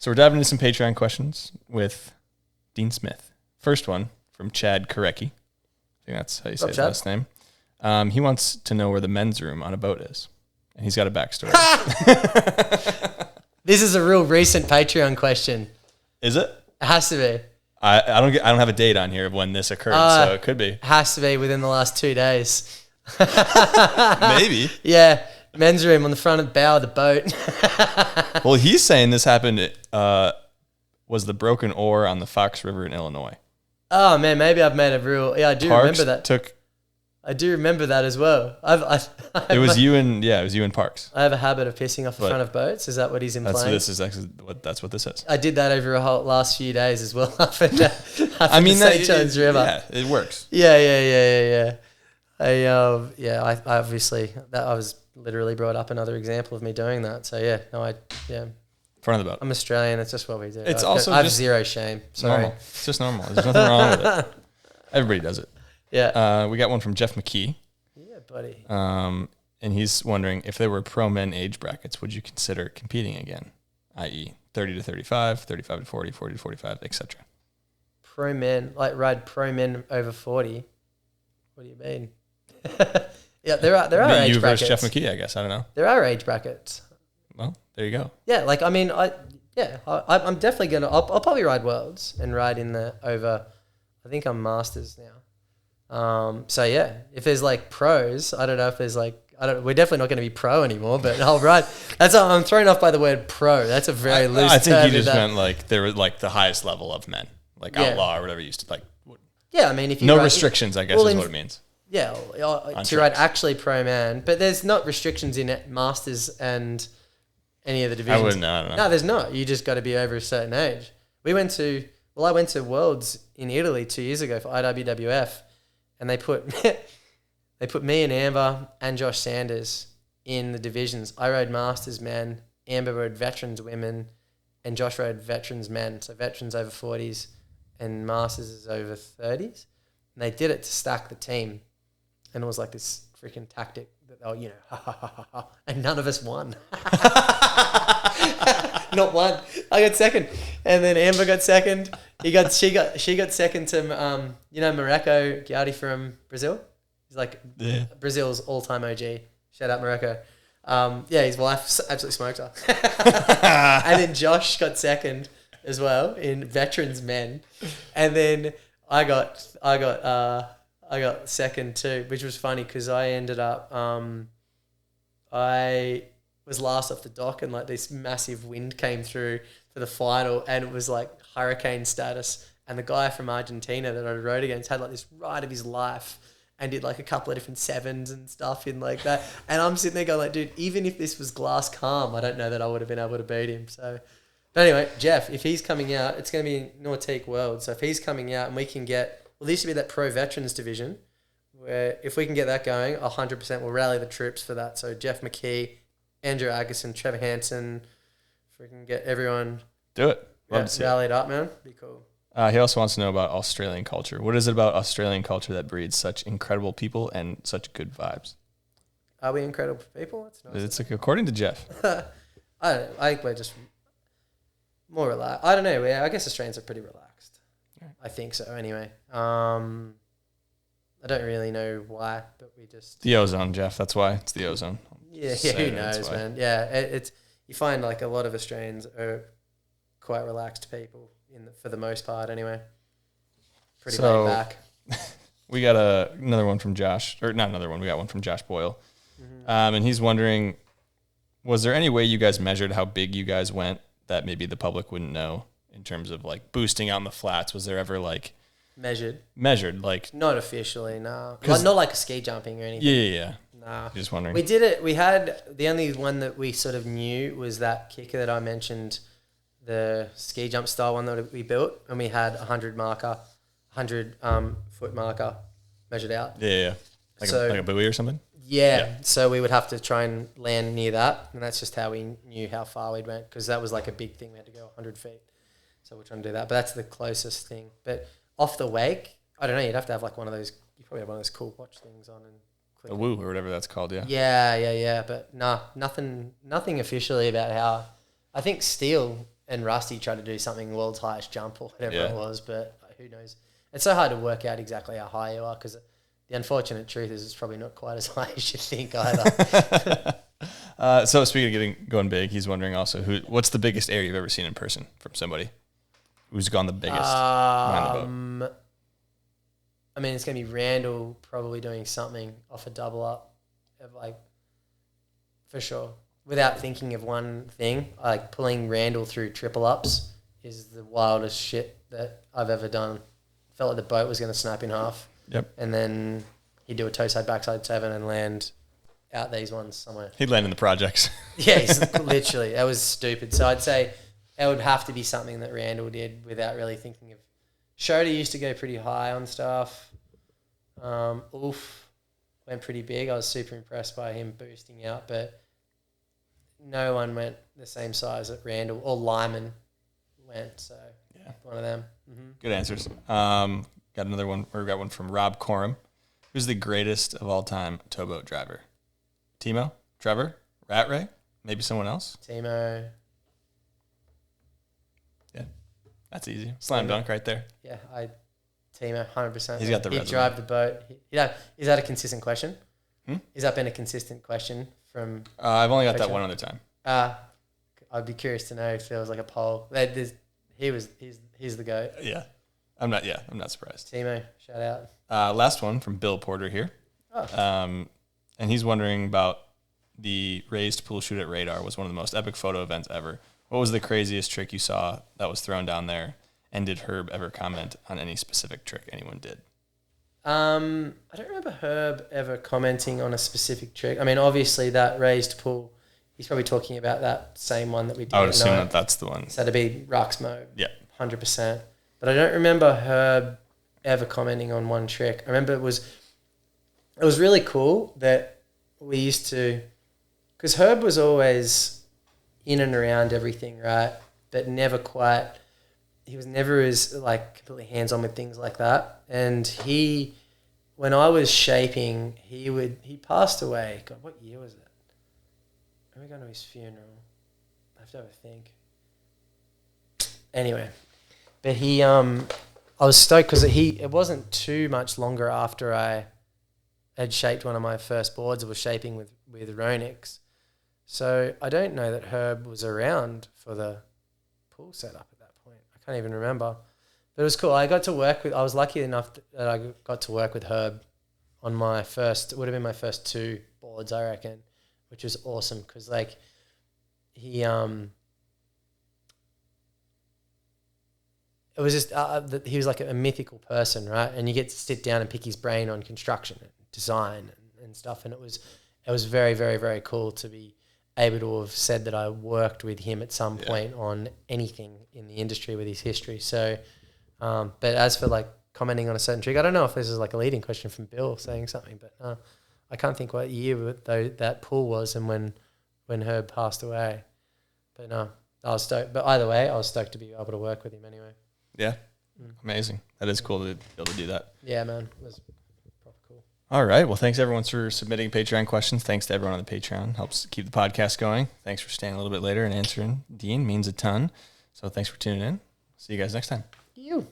So we're diving into some Patreon questions with Dean Smith. First one from Chad Korecki. I think that's how you say his last name. He wants to know where the men's room on a boat is. And he's got a backstory. This is a real recent Patreon question. Is it? It has to be. I don't have a date on here of when this occurred, so it could be. It has to be within the last 2 days. Maybe. Yeah. Men's room on the front of the bow of the boat. Well, he's saying this happened, was the broken oar on the Fox River in Illinois. Oh, man, maybe I've made a real... Yeah, I do remember that. I do remember that as well. It was you and Parks. I have a habit of pissing off the front of boats. Is that what he's implying? That's what this is. I did that over a whole last few days as well. I mean, St. John's River. Yeah, it works. Yeah. I obviously I was literally brought up another example of me doing that. So Front of the boat. I'm Australian. It's just what we do. I have zero shame. Sorry. Normal. It's just normal. There's nothing wrong with it. Everybody does it. Yeah. We got one from Jeff McKee. Yeah, buddy. And he's wondering if there were pro men age brackets, would you consider competing again? I.e. 30 to 35, 35 to 40, 40 to 45, etc. Pro men, like ride pro men over 40. What do you mean? Yeah, there are age you brackets. versus Jeff McKee, I guess. I don't know. There are age brackets. Well, there you go. Yeah, like I mean, I'm definitely gonna. I'll probably ride worlds and ride in the over. I think I'm masters now. So yeah, if there's like pros, I don't know if there's like we're definitely not going to be pro anymore, but I'll ride. I'm thrown off by the word pro. That's a very loose term. I think he just meant like they were like the highest level of men, like outlaw or whatever you used to like. Yeah, I mean if you no restrictions, I guess is what it means. Yeah, to ride actually pro man, but there's not restrictions in it, masters and any of the divisions. I don't know. No, there's not. You just got to be over a certain age. I went to Worlds in Italy 2 years ago for IWWF, and they put me and Amber and Josh Sanders in the divisions. I rode masters men, Amber rode veterans women, and Josh rode veterans men. So veterans over 40s and masters is over 30s. And they did it to stack the team. And it was like this freaking tactic that and none of us won. Not one. I got second, and then Amber got second. She got second to Mareko Gaudy from Brazil. He's like Brazil's all-time OG. Shout out Mareko. His wife absolutely smoked her. And then Josh got second as well in veterans men, and then I got second too, which was funny because I ended up I was last off the dock, and like this massive wind came through for the final, and it was like hurricane status, and the guy from Argentina that I rode against had like this ride of his life and did like a couple of different sevens and stuff in like that, and I'm sitting there going like, dude, even if this was glass calm, I don't know that I would have been able to beat him. So but anyway, Jeff, if he's coming out, it's going to be Nautique World. So if he's coming out and we can get, there used to be that pro veterans division, where if we can get that going, 100% we'll rally the troops for that. So Jeff McKee, Andrew Agason, Trevor Hansen, if we can get everyone do it. Love to see rallied up, man. Be cool. He also wants to know about Australian culture. What is it about Australian culture that breeds such incredible people and such good vibes? Are we incredible people? That's nice. It's like, according to Jeff. I don't know. I think we're just more relaxed. I don't know. I guess Australians are pretty relaxed. Right. I think so anyway. I don't really know why, but we just... The ozone, Jeff. That's why. It's the ozone. Yeah, who knows, man. Yeah, it's you find like a lot of Australians are quite relaxed people for the most part anyway. Pretty laid back. We got another one from Josh, or not another one. We got one from Josh Boyle. Mm-hmm. And he's wondering, was there any way you guys measured how big you guys went that maybe the public wouldn't know in terms of like boosting out in the flats? Was there ever like measured like not officially? No, not like a ski jumping or anything. Yeah. Nah. Just wondering. We did it. We had the only one that we sort of knew was that kicker that I mentioned, the ski jump style one that we built, and we had 100 foot marker measured out. Yeah. Like a buoy or something. Yeah. So we would have to try and land near that, and that's just how we knew how far we'd went, because that was like a big thing. We had to go 100 feet. So we're trying to do that, but that's the closest thing. But off the wake, I don't know. You'd have to have like one of those. You probably have one of those cool watch things on and. A woo or whatever that's called, yeah. Yeah. But nothing officially about how. I think steel and Rusty tried to do something world's highest jump or whatever Yeah. it was, but who knows? It's so hard to work out exactly how high you are because the unfortunate truth is it's probably not quite as high as you think either. So speaking of going big, he's wondering also what's the biggest air you've ever seen in person from somebody who's gone the biggest behind the boat? I mean, it's going to be Randall probably doing something off a double up, like, for sure. Without thinking of one thing, like pulling Randall through triple ups is the wildest shit that I've ever done. Felt like the boat was going to snap in half. Yep. And then he'd do a toe side, backside 7 and land out these ones somewhere. He'd land in the projects. Yeah, literally. That was stupid. So I'd say it would have to be something that Randall did without really thinking of. Shota used to go pretty high on stuff. Oof went pretty big. I was super impressed by him boosting out, but no one went the same size that Randall or Lyman went. So Yeah. one of them. Mm-hmm. Good answers. Got another one. We got one from Rob Corum. Who's the greatest of all time towboat driver? Timo, Trevor, Rat Ray, maybe someone else. Timo. Yeah, that's easy. Slam dunk right there. Yeah, Timo, 100%. He's got the He'd resume. drive the boat. Is that a consistent question? Hmm? Has that been a consistent question from? I've only got that Coach? one other time. I'd be curious to know if there was like a poll. He's the GOAT. Yeah, I'm not surprised. Timo, shout out. Last one from Bill Porter here. Oh. And he's wondering about the raised pool shoot at Radar was one of the most epic photo events ever. What was the craziest trick you saw that was thrown down there? And did Herb ever comment on any specific trick anyone did? I don't remember Herb ever commenting on a specific trick. I mean, obviously that raised pool, he's probably talking about that same one that we did. I would assume that that's the one. So that'd be Ruxmo. Yeah. 100%. But I don't remember Herb ever commenting on one trick. I remember it was really cool that we used to, because Herb was always in and around everything, right? But he was never as like completely hands-on with things like that. And when I was shaping, he passed away. God, what year was it? Are we going to his funeral? I have to have a think. Anyway, but I was stoked because it wasn't too much longer after I had shaped one of my first boards. I was shaping with Ronix. So I don't know that Herb was around for the pool setup at that point. I can't even remember. But it was cool. I was lucky enough that I got to work with Herb on it would have been my first 2 boards, I reckon, which was awesome because like he it was just he was like a mythical person, right? And you get to sit down and pick his brain on construction and design and stuff. And it was very, very, very cool to be able to have said that I worked with him at some point on anything in the industry with his history. So, but as for like commenting on a certain trick, I don't know if this is like a leading question from Bill saying something, but I can't think what year that pool was and when Herb passed away. But no, I was stoked. But either way, I was stoked to be able to work with him anyway. Yeah. Amazing. That is cool to be able to do that. Yeah, man. It was proper cool. All right. Well, thanks everyone for submitting Patreon questions. Thanks to everyone on the Patreon. Helps keep the podcast going. Thanks for staying a little bit later and answering. Dean means a ton. So thanks for tuning in. See you guys next time. You.